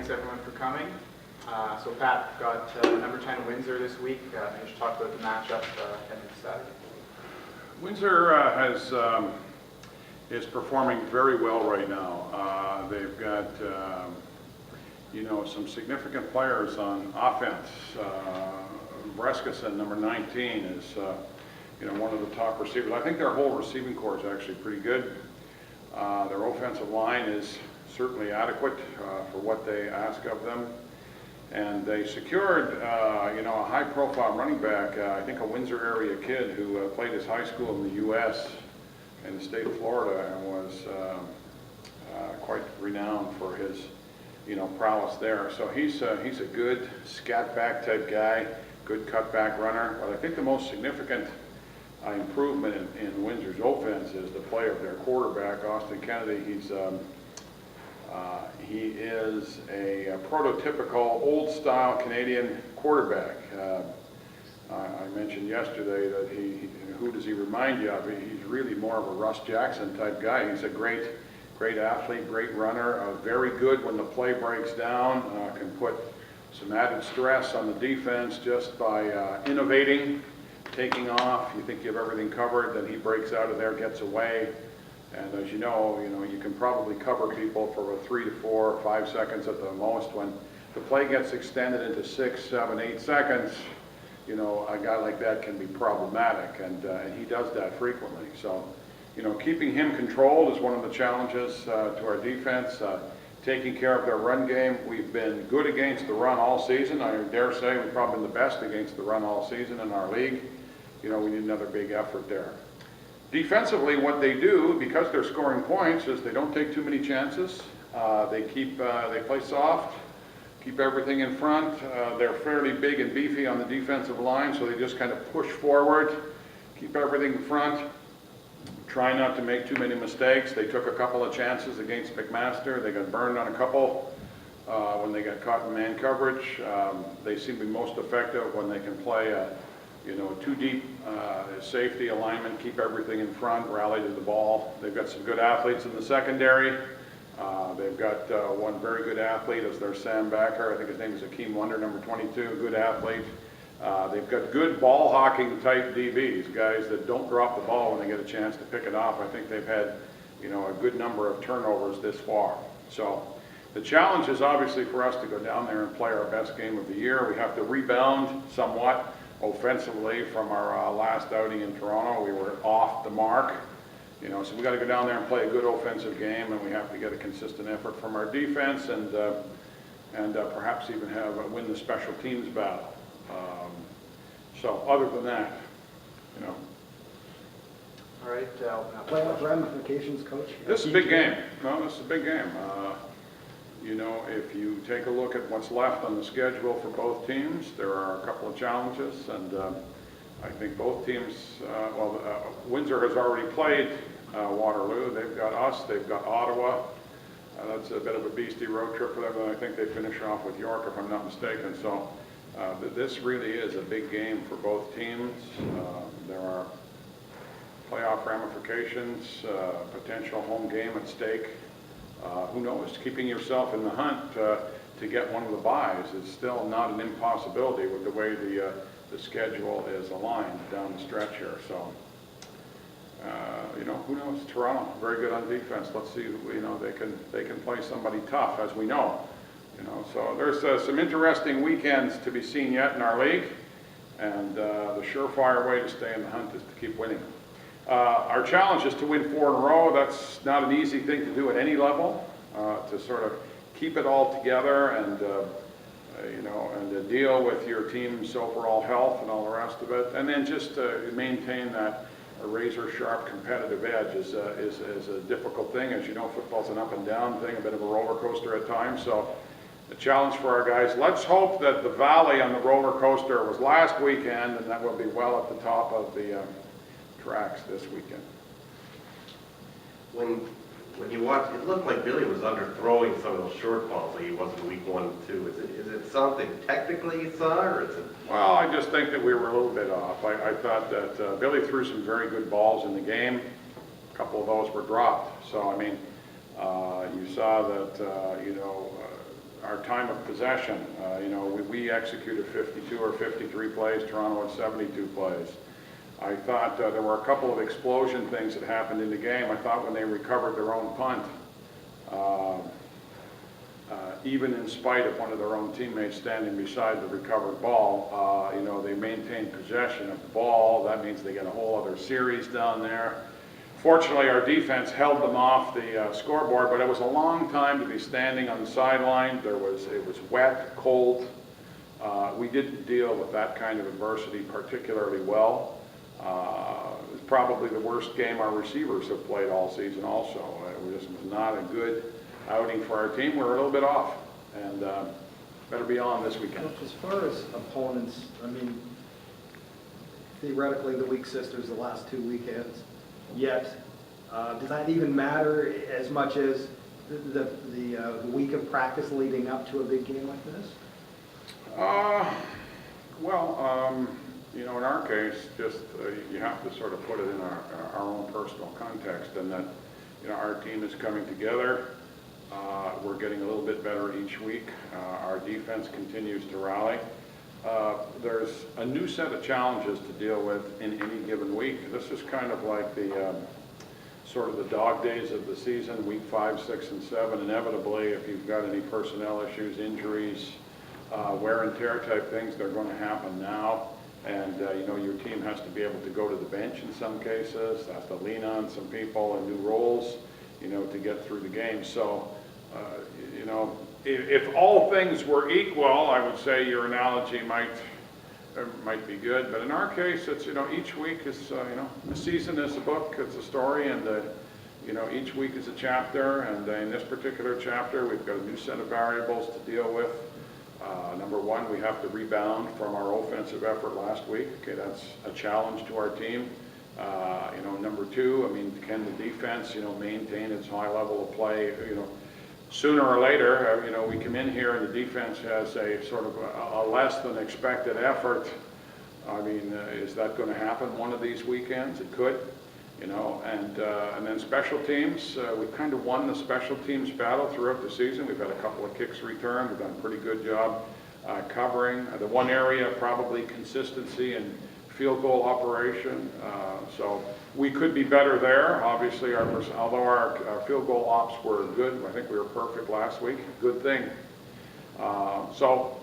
thanks everyone for coming. So Pat, got number 10 Windsor this week. Maybe you should talk about the matchup heading to Saturday. Windsor is performing very well right now. They've got some significant players on offense. Breskison, number 19, is one of the top receivers. I think their whole receiving corps is actually pretty good. Their offensive line is certainly adequate for what they ask of them. And they secured, a high-profile running back, I think a Windsor area kid who played his high school in the U.S. in the state of Florida and was quite renowned for his, prowess there. So he's a good scat-back type guy, good cutback runner. But I think the most significant improvement in Windsor's offense is the play of their quarterback, Austin Kennedy. He is a prototypical old-style Canadian quarterback. I mentioned yesterday that who does he remind you of? He's really more of a Russ Jackson type guy. He's a great athlete, great runner, very good when the play breaks down, can put some added stress on the defense just by innovating, taking off. You think you have everything covered, then he breaks out of there, gets away. And as you know, you can probably cover people for 3 to 4 or 5 seconds at the most. When the play gets extended into 6, 7, 8 seconds, a guy like that can be problematic, and he does that frequently. So, keeping him controlled is one of the challenges to our defense. Taking care of their run game. We've been good against the run all season. I dare say we've probably been the best against the run all season in our league. We need another big effort there. Defensively, what they do, because they're scoring points, is they don't take too many chances. They play soft, keep everything in front. They're fairly big and beefy on the defensive line, so they just kind of push forward, keep everything in front, try not to make too many mistakes. They took a couple of chances against McMaster. They got burned on a couple when they got caught in man coverage. They seem to be most effective when they can play too deep safety alignment, keep everything in front, rally to the ball. They've got some good athletes in the secondary. They've got one very good athlete as their Sam Backer. I think his name is Akeem Wonder, number 22, good athlete. They've got good ball hawking type DBs, guys that don't drop the ball when they get a chance to pick it off. I think they've had, a good number of turnovers this far. So the challenge is obviously for us to go down there and play our best game of the year. We have to rebound somewhat offensively from our last outing in Toronto. We were off the mark, so we got to go down there and play a good offensive game, and we have to get a consistent effort from our defense, and perhaps even win the special teams battle. So other than that, All right, playoff ramifications, Coach? This is a big game. No, this is a big game. If you take a look at what's left on the schedule for both teams, there are a couple of challenges, and I think both teams, Windsor has already played Waterloo. They've got us, they've got Ottawa. That's a bit of a beastie road trip for them, and I think they finish off with York, if I'm not mistaken. So this really is a big game for both teams. There are playoff ramifications, potential home game at stake. Who knows, keeping yourself in the hunt to get one of the byes is still not an impossibility with the way the schedule is aligned down the stretch here. So, who knows? Toronto, very good on defense. Let's see, they can play somebody tough, as we know. So there's some interesting weekends to be seen yet in our league, and the surefire way to stay in the hunt is to keep winning. Our challenge is to win 4 in a row. That's not an easy thing to do at any level, to sort of keep it all together and, and to deal with your team's overall health and all the rest of it. And then just maintain that razor-sharp competitive edge is a difficult thing. As you know, football's an up and down thing, a bit of a roller coaster at times. So the challenge for our guys, let's hope that the valley on the roller coaster was last weekend, and that we'll be well at the top of the tracks this weekend. When you watch, it looked like Billy was underthrowing some of those short balls like he was in week 1 and 2. Is it something technically you saw, or is it? Well, I just think that we were a little bit off. I thought that Billy threw some very good balls in the game. A couple of those were dropped. So, I mean, you saw that, our time of possession. We executed 52 or 53 plays, Toronto had 72 plays. I thought there were a couple of explosion things that happened in the game. I thought when they recovered their own punt, even in spite of one of their own teammates standing beside the recovered ball, they maintained possession of the ball. That means they get a whole other series down there. Fortunately, our defense held them off the scoreboard, but it was a long time to be standing on the sideline. It was wet, cold. We didn't deal with that kind of adversity particularly well. It was probably the worst game our receivers have played all season also. It just was not a good outing for our team. We're a little bit off, and better be on this weekend. As far as opponents, I mean, theoretically, the weak sisters the last 2 weekends. Yet, does that even matter as much as the week of practice leading up to a big game like this? In our case, just you have to sort of put it in our own personal context, and that our team is coming together. We're getting a little bit better each week. Our defense continues to rally. There's a new set of challenges to deal with in any given week. This is kind of like the sort of the dog days of the season, week 5, 6, and 7. Inevitably, if you've got any personnel issues, injuries, wear and tear type things, they're going to happen now. And your team has to be able to go to the bench in some cases, has to lean on some people in new roles, to get through the game. So, if all things were equal, I would say your analogy might be good. But in our case, it's each week is the season is a book, it's a story, and each week is a chapter. And in this particular chapter, we've got a new set of variables to deal with. Number one, we have to rebound from our offensive effort last week. Okay, that's a challenge to our team. Number two, can the defense, maintain its high level of play? Sooner or later, we come in here and the defense has a sort of a less than expected effort. Is that going to happen one of these weekends? It could. And then special teams, we've kind of won the special teams battle throughout the season. We've had a couple of kicks returned. We've done a pretty good job covering. The one area, probably consistency and field goal operation. So we could be better there. Obviously, although our field goal ops were good, I think we were perfect last week. Good thing. So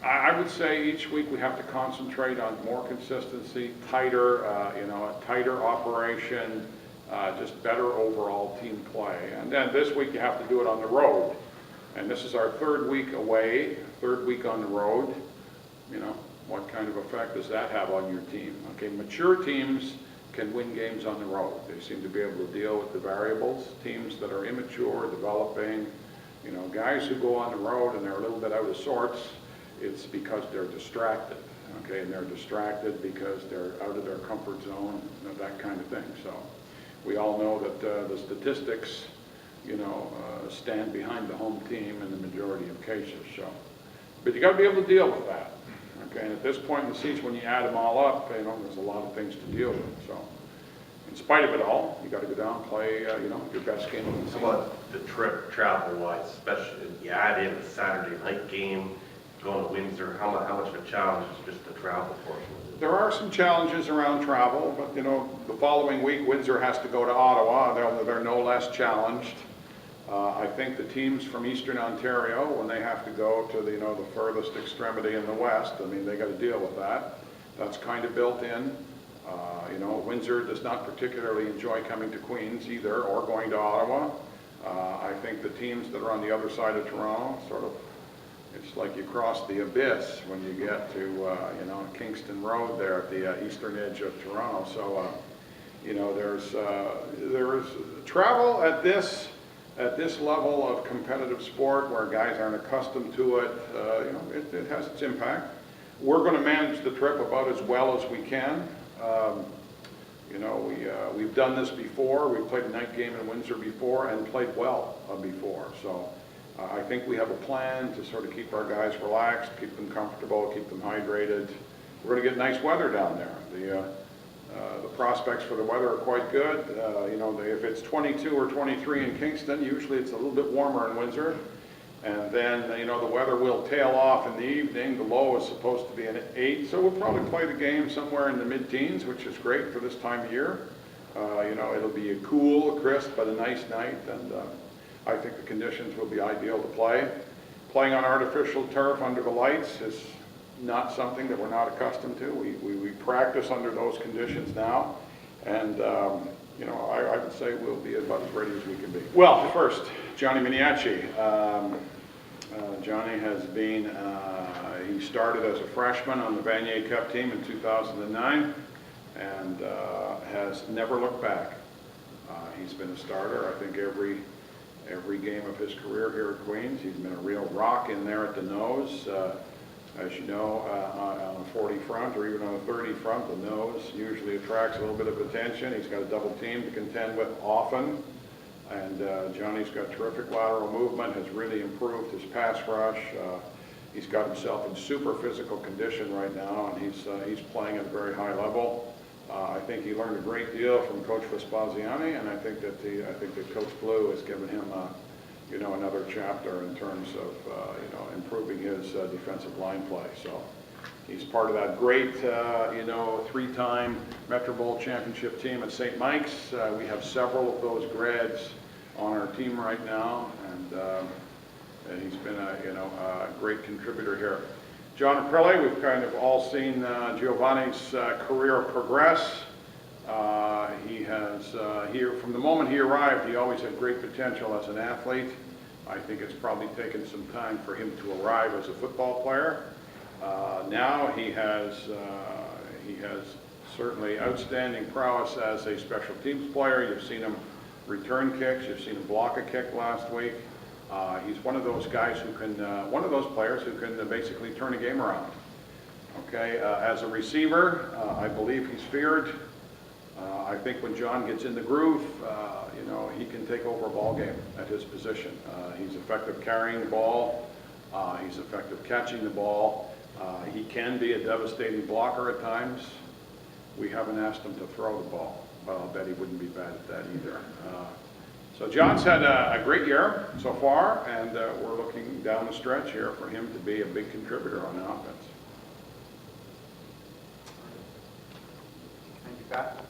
I would say each week we have to concentrate on more consistency, tighter, a tighter operation, just better overall team play. And then this week you have to do it on the road. And this is our third week away, third week on the road. What kind of effect does that have on your team? Okay, mature teams can win games on the road. They seem to be able to deal with the variables. Teams that are immature, developing, guys who go on the road and they're a little bit out of sorts, it's because they're distracted, okay? And they're distracted because they're out of their comfort zone, that kind of thing. So we all know that the statistics, stand behind the home team in the majority of cases. So, but you got to be able to deal with that, okay? And at this point in the season, when you add them all up, there's a lot of things to deal with. So in spite of it all, you got to go down and play, your best game of the season. How about the trip travel-wise, especially you add in the Saturday night game, going to Windsor, how much of a challenge is just the travel portion? There are some challenges around travel, but the following week Windsor has to go to Ottawa. They're no less challenged. I think the teams from Eastern Ontario, when they have to go to the furthest extremity in the west, they got to deal with that. That's kind of built in. Windsor does not particularly enjoy coming to Queens either, or going to Ottawa. I think the teams that are on the other side of Toronto sort of. It's like you cross the abyss when you get to, Kingston Road there at the eastern edge of Toronto. So, there's travel at this level of competitive sport where guys aren't accustomed to it. It has its impact. We're going to manage the trip about as well as we can. We've done this before. We've played a night game in Windsor before and played well before. So. I think we have a plan to sort of keep our guys relaxed, keep them comfortable, keep them hydrated. We're going to get nice weather down there. The prospects for the weather are quite good. If it's 22 or 23 in Kingston, usually it's a little bit warmer in Windsor. And then, you know, the weather will tail off in the evening. The low is supposed to be an 8, so we'll probably play the game somewhere in the mid-teens, which is great for this time of year. You know, it'll be a cool, crisp, but a nice night, and I think the conditions will be ideal to play. Playing on artificial turf under the lights is not something that we're not accustomed to. We practice under those conditions now, and you know, I would say we'll be about as ready as we can be. Well, first, Johnny Miniacci. Johnny has been, he started as a freshman on the Vanier Cup team in 2009 and has never looked back. He's been a starter, I think, every game of his career here at Queens. He's been a real rock in there at the nose. As you know, on a 40 front or even on a 30 front, the nose usually attracts a little bit of attention. He's got a double team to contend with often. And Johnny's got terrific lateral movement, has really improved his pass rush. He's got himself in super physical condition right now, and he's playing at a very high level. I think he learned a great deal from Coach Vespasiani, and I think that Coach Blue has given him you know, another chapter in terms of you know, improving his defensive line play. So he's part of that great you know, 3-time Metro Bowl championship team at St. Mike's. We have several of those grads on our team right now, and he's been a, you know, a great contributor here. John Aprile, we've kind of all seen Giovanni's career progress. He has, from the moment he arrived, he always had great potential as an athlete. I think it's probably taken some time for him to arrive as a football player. Now he has certainly outstanding prowess as a special teams player. You've seen him return kicks. You've seen him block a kick last week. He's one of those guys who can, one of those players who can basically turn a game around. Okay, as a receiver, I believe he's feared. I think when John gets in the groove, you know, he can take over a ball game at his position. He's effective carrying the ball. He's effective catching the ball. He can be a devastating blocker at times. We haven't asked him to throw the ball, but I'll bet he wouldn't be bad at that either. So John's had a great year so far, and we're looking down the stretch here for him to be a big contributor on the offense. Thank you, Pat.